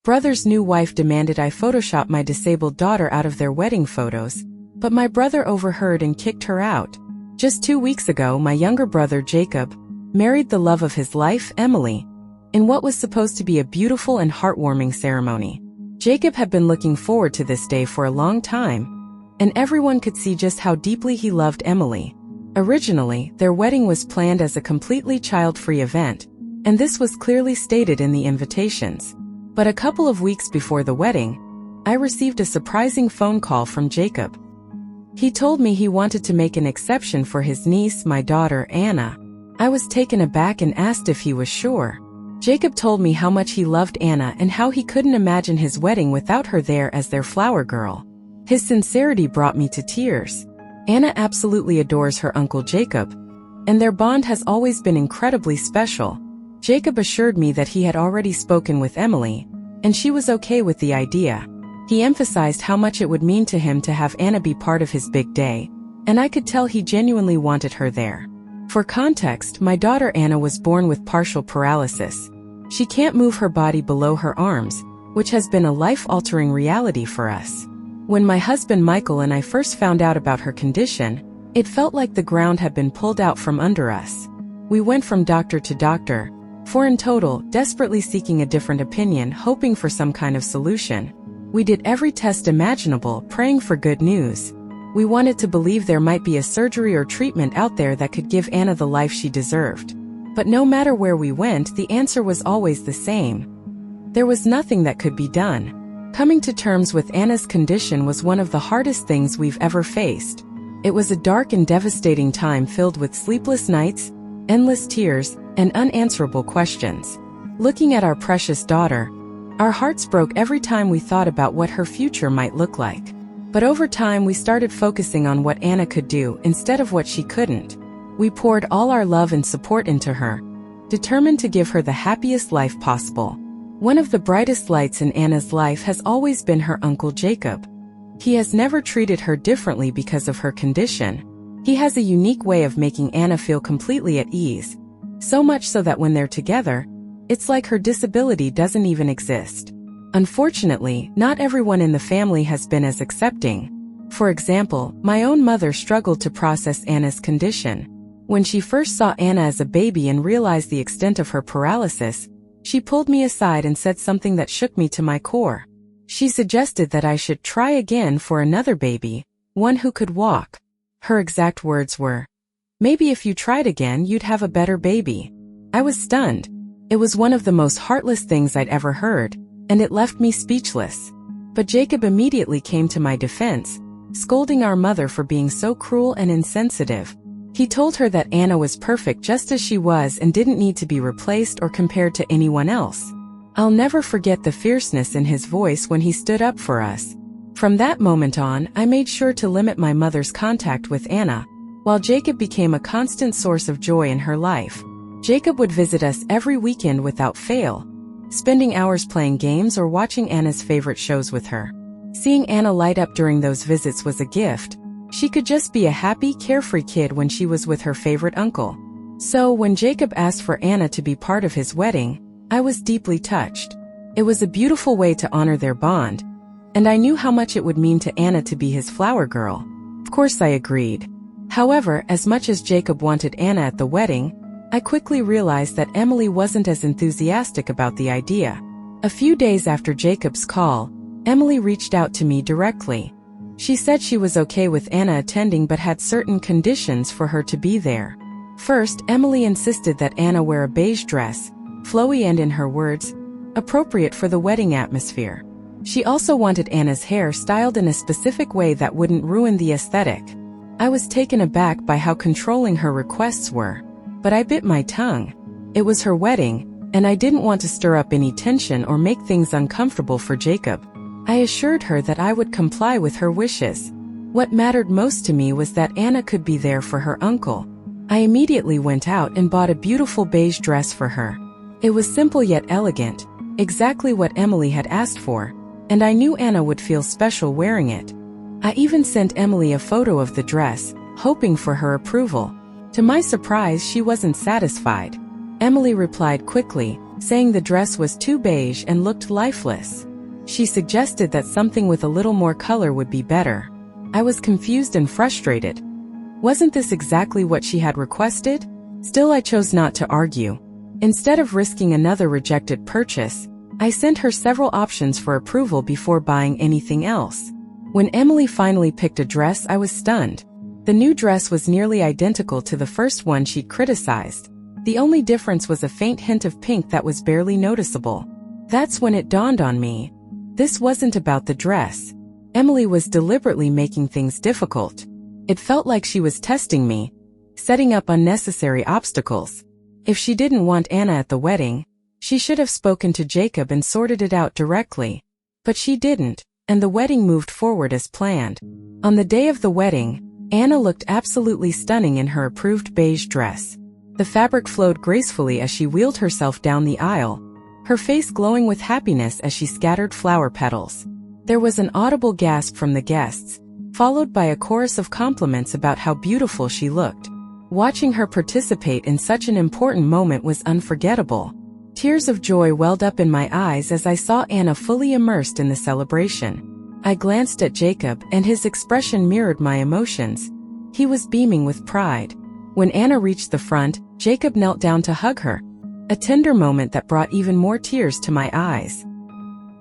Brother's new wife demanded I Photoshop my disabled daughter out of their wedding photos, but my brother overheard and kicked her out. Just 2 weeks ago, my younger brother Jacob married the love of his life, Emily, in what was supposed to be a beautiful and heartwarming ceremony. Jacob had been looking forward to this day for a long time, and everyone could see just how deeply he loved Emily. Originally, their wedding was planned as a completely child-free event, and this was clearly stated in the invitations. But a couple of weeks before the wedding, I received a surprising phone call from Jacob. He told me he wanted to make an exception for his niece, my daughter, Anna. I was taken aback and asked if he was sure. Jacob told me how much he loved Anna and how he couldn't imagine his wedding without her there as their flower girl. His sincerity brought me to tears. Anna absolutely adores her uncle Jacob, and their bond has always been incredibly special. Jacob assured me that he had already spoken with Emily, and she was okay with the idea. He emphasized how much it would mean to him to have Anna be part of his big day, and I could tell he genuinely wanted her there. For context, my daughter Anna was born with partial paralysis. She can't move her body below her arms, which has been a life-altering reality for us. When my husband Michael and I first found out about her condition, it felt like the ground had been pulled out from under us. We went from doctor to doctor, 4 in total, desperately seeking a different opinion, hoping for some kind of solution. We did every test imaginable, praying for good news. We wanted to believe there might be a surgery or treatment out there that could give Anna the life she deserved. But no matter where we went, the answer was always the same. There was nothing that could be done. Coming to terms with Anna's condition was one of the hardest things we've ever faced. It was a dark and devastating time filled with sleepless nights, endless tears, and unanswerable questions. Looking at our precious daughter, our hearts broke every time we thought about what her future might look like. But over time we started focusing on what Anna could do instead of what she couldn't. We poured all our love and support into her, determined to give her the happiest life possible. One of the brightest lights in Anna's life has always been her uncle Jacob. He has never treated her differently because of her condition. He has a unique way of making Anna feel completely at ease, so much so that when they're together, it's like her disability doesn't even exist. Unfortunately, not everyone in the family has been as accepting. For example, my own mother struggled to process Anna's condition. When she first saw Anna as a baby and realized the extent of her paralysis, she pulled me aside and said something that shook me to my core. She suggested that I should try again for another baby, one who could walk. Her exact words were, "Maybe if you tried again, you'd have a better baby." I was stunned. It was one of the most heartless things I'd ever heard, and it left me speechless. But Jacob immediately came to my defense, scolding our mother for being so cruel and insensitive. He told her that Anna was perfect just as she was and didn't need to be replaced or compared to anyone else. I'll never forget the fierceness in his voice when he stood up for us. From that moment on, I made sure to limit my mother's contact with Anna, while Jacob became a constant source of joy in her life. Jacob would visit us every weekend without fail, spending hours playing games or watching Anna's favorite shows with her. Seeing Anna light up during those visits was a gift. She could just be a happy, carefree kid when she was with her favorite uncle. So when Jacob asked for Anna to be part of his wedding, I was deeply touched. It was a beautiful way to honor their bond, and I knew how much it would mean to Anna to be his flower girl. Of course I agreed. However, as much as Jacob wanted Anna at the wedding, I quickly realized that Emily wasn't as enthusiastic about the idea. A few days after Jacob's call, Emily reached out to me directly. She said she was okay with Anna attending but had certain conditions for her to be there. First, Emily insisted that Anna wear a beige dress, flowy and, in her words, appropriate for the wedding atmosphere. She also wanted Anna's hair styled in a specific way that wouldn't ruin the aesthetic. I was taken aback by how controlling her requests were, but I bit my tongue. It was her wedding, and I didn't want to stir up any tension or make things uncomfortable for Jacob. I assured her that I would comply with her wishes. What mattered most to me was that Anna could be there for her uncle. I immediately went out and bought a beautiful beige dress for her. It was simple yet elegant, exactly what Emily had asked for, and I knew Anna would feel special wearing it. I even sent Emily a photo of the dress, hoping for her approval. To my surprise, she wasn't satisfied. Emily replied quickly, saying the dress was too beige and looked lifeless. She suggested that something with a little more color would be better. I was confused and frustrated. Wasn't this exactly what she had requested? Still, I chose not to argue. Instead of risking another rejected purchase, I sent her several options for approval before buying anything else. When Emily finally picked a dress, I was stunned. The new dress was nearly identical to the first one she'd criticized. The only difference was a faint hint of pink that was barely noticeable. That's when it dawned on me. This wasn't about the dress. Emily was deliberately making things difficult. It felt like she was testing me, setting up unnecessary obstacles. If she didn't want Anna at the wedding, she should have spoken to Jacob and sorted it out directly. But she didn't, and the wedding moved forward as planned. On the day of the wedding, Anna looked absolutely stunning in her approved beige dress. The fabric flowed gracefully as she wheeled herself down the aisle, her face glowing with happiness as she scattered flower petals. There was an audible gasp from the guests, followed by a chorus of compliments about how beautiful she looked. Watching her participate in such an important moment was unforgettable. Tears of joy welled up in my eyes as I saw Anna fully immersed in the celebration. I glanced at Jacob, and his expression mirrored my emotions. He was beaming with pride. When Anna reached the front, Jacob knelt down to hug her, a tender moment that brought even more tears to my eyes.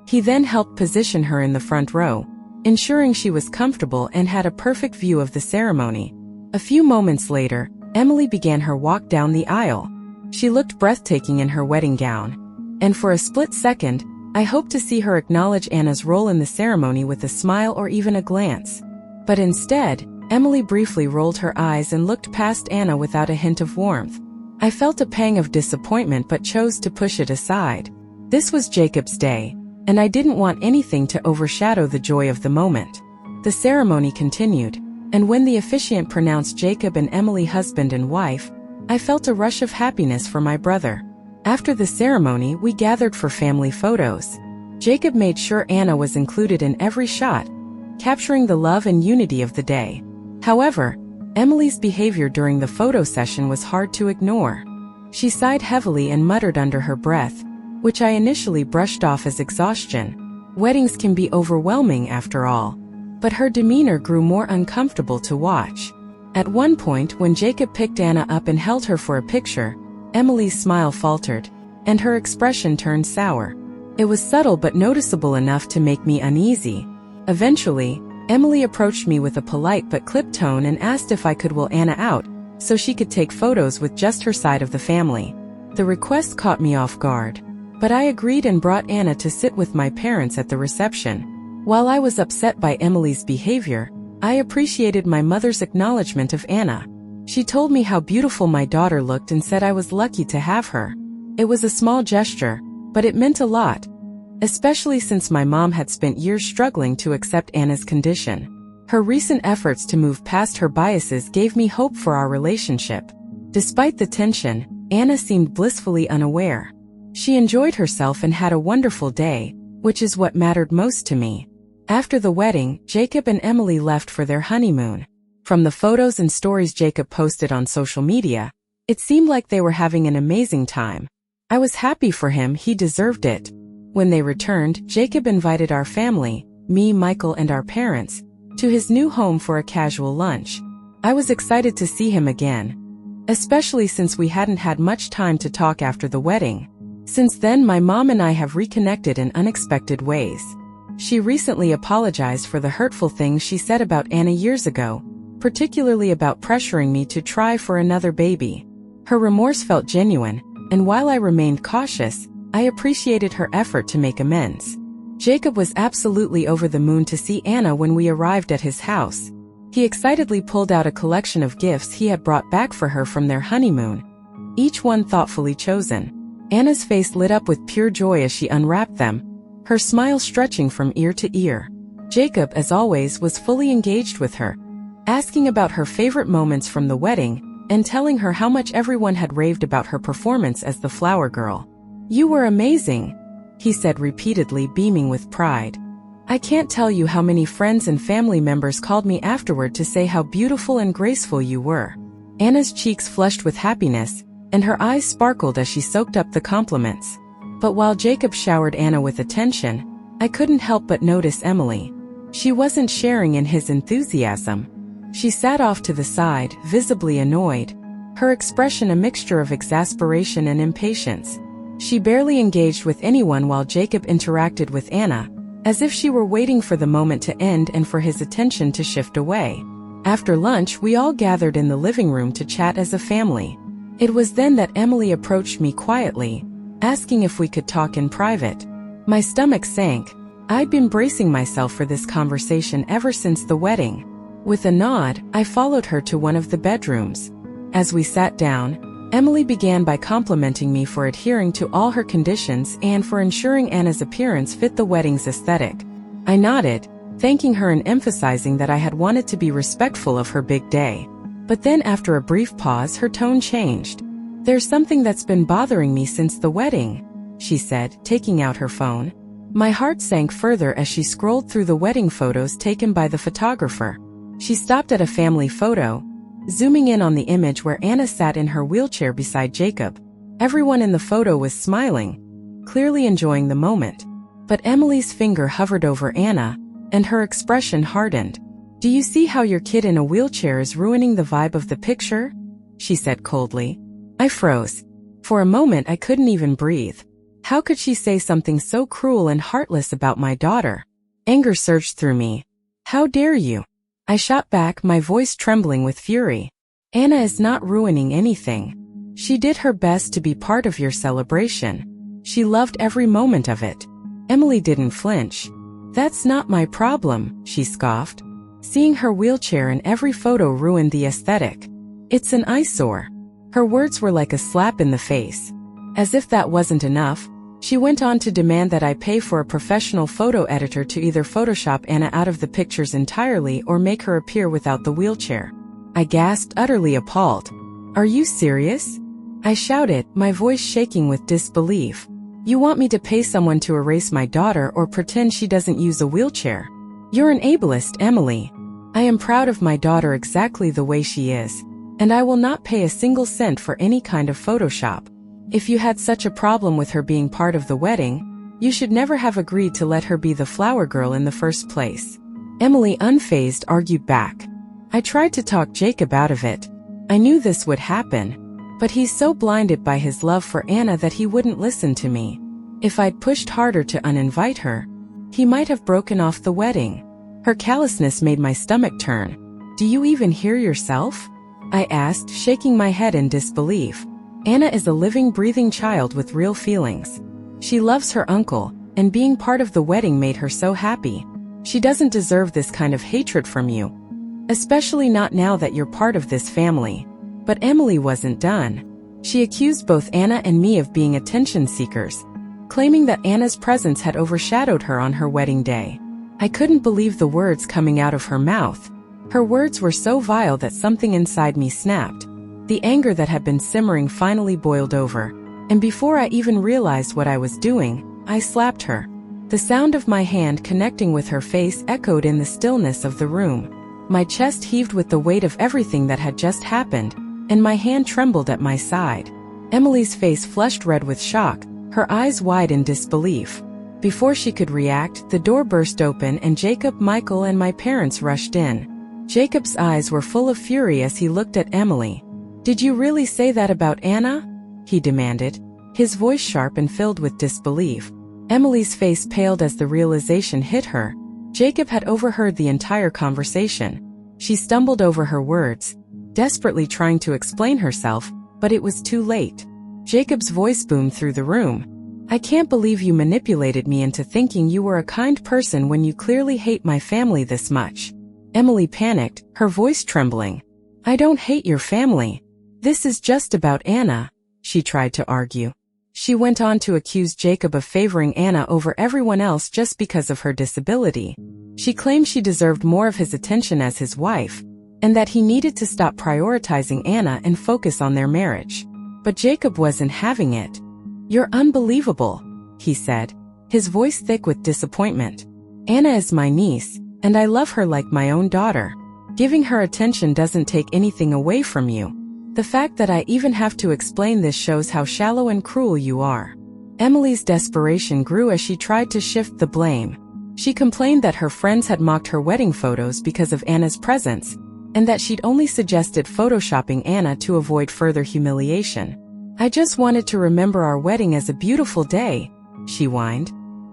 He then helped position her in the front row, ensuring she was comfortable and had a perfect view of the ceremony. A few moments later, Emily began her walk down the aisle. She looked breathtaking in her wedding gown, and for a split second, I hoped to see her acknowledge Anna's role in the ceremony with a smile or even a glance. But instead, Emily briefly rolled her eyes and looked past Anna without a hint of warmth. I felt a pang of disappointment but chose to push it aside. This was Jacob's day, and I didn't want anything to overshadow the joy of the moment. The ceremony continued, and when the officiant pronounced Jacob and Emily husband and wife, I felt a rush of happiness for my brother. After the ceremony, we gathered for family photos. Jacob made sure Anna was included in every shot, capturing the love and unity of the day. However, Emily's behavior during the photo session was hard to ignore. She sighed heavily and muttered under her breath, which I initially brushed off as exhaustion. Weddings can be overwhelming after all. But her demeanor grew more uncomfortable to watch. At one point, when Jacob picked Anna up and held her for a picture, Emily's smile faltered, and her expression turned sour. It was subtle but noticeable enough to make me uneasy. Eventually, Emily approached me with a polite but clipped tone and asked if I could wheel Anna out, so she could take photos with just her side of the family. The request caught me off guard, but I agreed and brought Anna to sit with my parents at the reception. While I was upset by Emily's behavior, I appreciated my mother's acknowledgement of Anna. She told me how beautiful my daughter looked and said I was lucky to have her. It was a small gesture, but it meant a lot, especially since my mom had spent years struggling to accept Anna's condition. Her recent efforts to move past her biases gave me hope for our relationship. Despite the tension, Anna seemed blissfully unaware. She enjoyed herself and had a wonderful day, which is what mattered most to me. After the wedding, Jacob and Emily left for their honeymoon. From the photos and stories Jacob posted on social media, it seemed like they were having an amazing time. I was happy for him, he deserved it. When they returned, Jacob invited our family, me, Michael, and our parents, to his new home for a casual lunch. I was excited to see him again, especially since we hadn't had much time to talk after the wedding. Since then, my mom and I have reconnected in unexpected ways. She recently apologized for the hurtful things she said about Anna years ago, particularly about pressuring me to try for another baby. Her remorse felt genuine, and while I remained cautious, I appreciated her effort to make amends. Jacob was absolutely over the moon to see Anna when we arrived at his house. He excitedly pulled out a collection of gifts he had brought back for her from their honeymoon, each one thoughtfully chosen. Anna's face lit up with pure joy as she unwrapped them, her smile stretching from ear to ear. Jacob, as always, was fully engaged with her, asking about her favorite moments from the wedding and telling her how much everyone had raved about her performance as the flower girl. "You were amazing," he said repeatedly, beaming with pride. "I can't tell you how many friends and family members called me afterward to say how beautiful and graceful you were." Anna's cheeks flushed with happiness, and her eyes sparkled as she soaked up the compliments. But while Jacob showered Anna with attention, I couldn't help but notice Emily. She wasn't sharing in his enthusiasm. She sat off to the side, visibly annoyed, her expression a mixture of exasperation and impatience. She barely engaged with anyone while Jacob interacted with Anna, as if she were waiting for the moment to end and for his attention to shift away. After lunch, we all gathered in the living room to chat as a family. It was then that Emily approached me quietly, asking if we could talk in private. My stomach sank. I'd been bracing myself for this conversation ever since the wedding. With a nod, I followed her to one of the bedrooms. As we sat down, Emily began by complimenting me for adhering to all her conditions and for ensuring Anna's appearance fit the wedding's aesthetic. I nodded, thanking her and emphasizing that I had wanted to be respectful of her big day. But then after a brief pause, her tone changed. "There's something that's been bothering me since the wedding," she said, taking out her phone. My heart sank further as she scrolled through the wedding photos taken by the photographer. She stopped at a family photo, zooming in on the image where Anna sat in her wheelchair beside Jacob. Everyone in the photo was smiling, clearly enjoying the moment. But Emily's finger hovered over Anna, and her expression hardened. "Do you see how your kid in a wheelchair is ruining the vibe of the picture?" she said coldly. I froze. For a moment I couldn't even breathe. How could she say something so cruel and heartless about my daughter? Anger surged through me. "How dare you?" I shot back, my voice trembling with fury. "Anna is not ruining anything. She did her best to be part of your celebration. She loved every moment of it." Emily didn't flinch. "That's not my problem," she scoffed. "Seeing her wheelchair in every photo ruined the aesthetic. It's an eyesore." Her words were like a slap in the face. As if that wasn't enough, she went on to demand that I pay for a professional photo editor to either Photoshop Anna out of the pictures entirely or make her appear without the wheelchair. I gasped, utterly appalled. "Are you serious?" I shouted, my voice shaking with disbelief. "You want me to pay someone to erase my daughter or pretend she doesn't use a wheelchair? You're an ableist, Emily. I am proud of my daughter exactly the way she is, and I will not pay a single cent for any kind of Photoshop. If you had such a problem with her being part of the wedding, you should never have agreed to let her be the flower girl in the first place." Emily, unfazed, argued back. I tried to talk Jacob out of it. I knew this would happen, but he's so blinded by his love for Anna that he wouldn't listen to me. If I'd pushed harder to uninvite her, he might have broken off the wedding. Her callousness made my stomach turn. "Do you even hear yourself?" I asked, shaking my head in disbelief. "Anna is a living, breathing child with real feelings. She loves her uncle, and being part of the wedding made her so happy. She doesn't deserve this kind of hatred from you. Especially not now that you're part of this family." But Emily wasn't done. She accused both Anna and me of being attention seekers, claiming that Anna's presence had overshadowed her on her wedding day. I couldn't believe the words coming out of her mouth. Her words were so vile that something inside me snapped. The anger that had been simmering finally boiled over, and before I even realized what I was doing, I slapped her. The sound of my hand connecting with her face echoed in the stillness of the room. My chest heaved with the weight of everything that had just happened, and my hand trembled at my side. Emily's face flushed red with shock, her eyes wide in disbelief. Before she could react, the door burst open and Jacob, Michael, and my parents rushed in. Jacob's eyes were full of fury as he looked at Emily. "Did you really say that about Anna?" he demanded, his voice sharp and filled with disbelief. Emily's face paled as the realization hit her. Jacob had overheard the entire conversation. She stumbled over her words, desperately trying to explain herself, but it was too late. Jacob's voice boomed through the room. "I can't believe you manipulated me into thinking you were a kind person when you clearly hate my family this much." Emily panicked, her voice trembling. "I don't hate your family. This is just about Anna," she tried to argue. She went on to accuse Jacob of favoring Anna over everyone else just because of her disability. She claimed she deserved more of his attention as his wife, and that he needed to stop prioritizing Anna and focus on their marriage. But Jacob wasn't having it. "You're unbelievable," he said, his voice thick with disappointment. "Anna is my niece, and I love her like my own daughter. Giving her attention doesn't take anything away from you. The fact that I even have to explain this shows how shallow and cruel you are." Emily's desperation grew as she tried to shift the blame. She complained that her friends had mocked her wedding photos because of Anna's presence, and that she'd only suggested photoshopping Anna to avoid further humiliation. "I just wanted to remember our wedding as a beautiful day," she whined,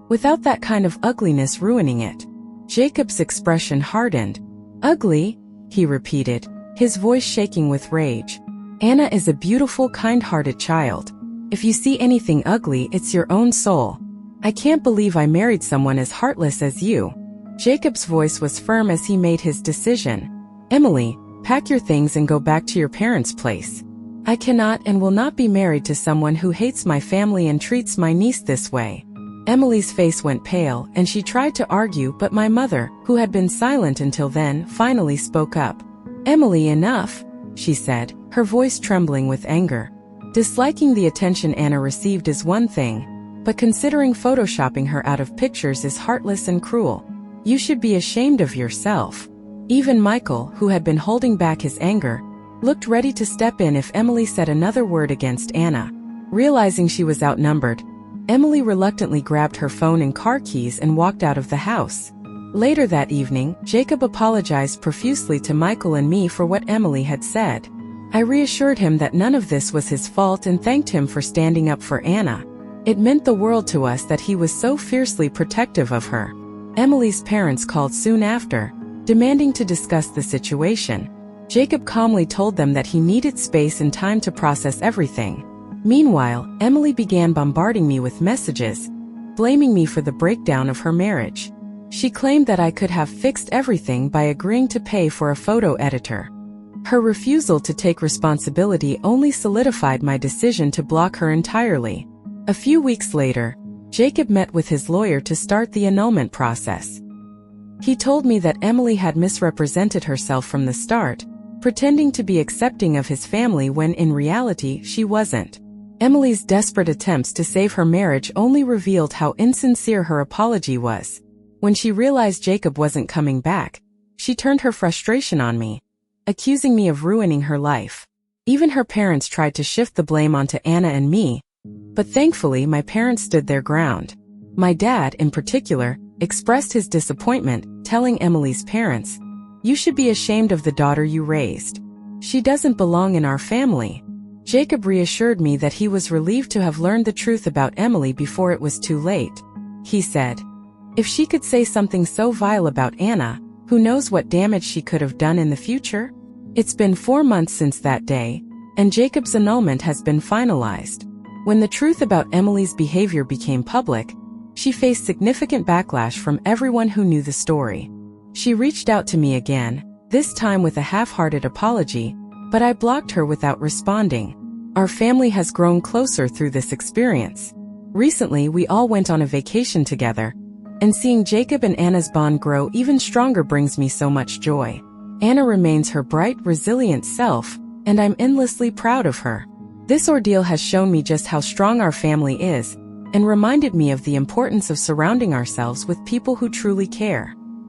"without that kind of ugliness ruining it." Jacob's expression hardened. "Ugly?" he repeated, his voice shaking with rage. "Anna is a beautiful, kind-hearted child. If you see anything ugly, it's your own soul. I can't believe I married someone as heartless as you." Jacob's voice was firm as he made his decision. "Emily, pack your things and go back to your parents' place. I cannot and will not be married to someone who hates my family and treats my niece this way." Emily's face went pale, and she tried to argue, but my mother, who had been silent until then, finally spoke up. "Emily, enough," she said, her voice trembling with anger. "Disliking the attention Anna received is one thing, but considering photoshopping her out of pictures is heartless and cruel. You should be ashamed of yourself." Even Michael, who had been holding back his anger, looked ready to step in if Emily said another word against Anna. Realizing she was outnumbered, Emily reluctantly grabbed her phone and car keys and walked out of the house. Later that evening, Jacob apologized profusely to Michael and me for what Emily had said. I reassured him that none of this was his fault and thanked him for standing up for Anna. It meant the world to us that he was so fiercely protective of her. Emily's parents called soon after, demanding to discuss the situation. Jacob calmly told them that he needed space and time to process everything. Meanwhile, Emily began bombarding me with messages, blaming me for the breakdown of her marriage. She claimed that I could have fixed everything by agreeing to pay for a photo editor. Her refusal to take responsibility only solidified my decision to block her entirely. A few weeks later, Jacob met with his lawyer to start the annulment process. He told me that Emily had misrepresented herself from the start, pretending to be accepting of his family when in reality she wasn't. Emily's desperate attempts to save her marriage only revealed how insincere her apology was. When she realized Jacob wasn't coming back, she turned her frustration on me, accusing me of ruining her life. Even her parents tried to shift the blame onto Anna and me, but thankfully my parents stood their ground. My dad, in particular, expressed his disappointment, telling Emily's parents, "You should be ashamed of the daughter you raised. She doesn't belong in our family." Jacob reassured me that he was relieved to have learned the truth about Emily before it was too late. He said, "If she could say something so vile about Anna, who knows what damage she could have done in the future?" It's been 4 months since that day, and Jacob's annulment has been finalized. When the truth about Emily's behavior became public, she faced significant backlash from everyone who knew the story. She reached out to me again, this time with a half-hearted apology, but I blocked her without responding. Our family has grown closer through this experience. Recently, we all went on a vacation together, and seeing Jacob and Anna's bond grow even stronger brings me so much joy. Anna remains her bright, resilient self, and I'm endlessly proud of her. This ordeal has shown me just how strong our family is, and reminded me of the importance of surrounding ourselves with people who truly care.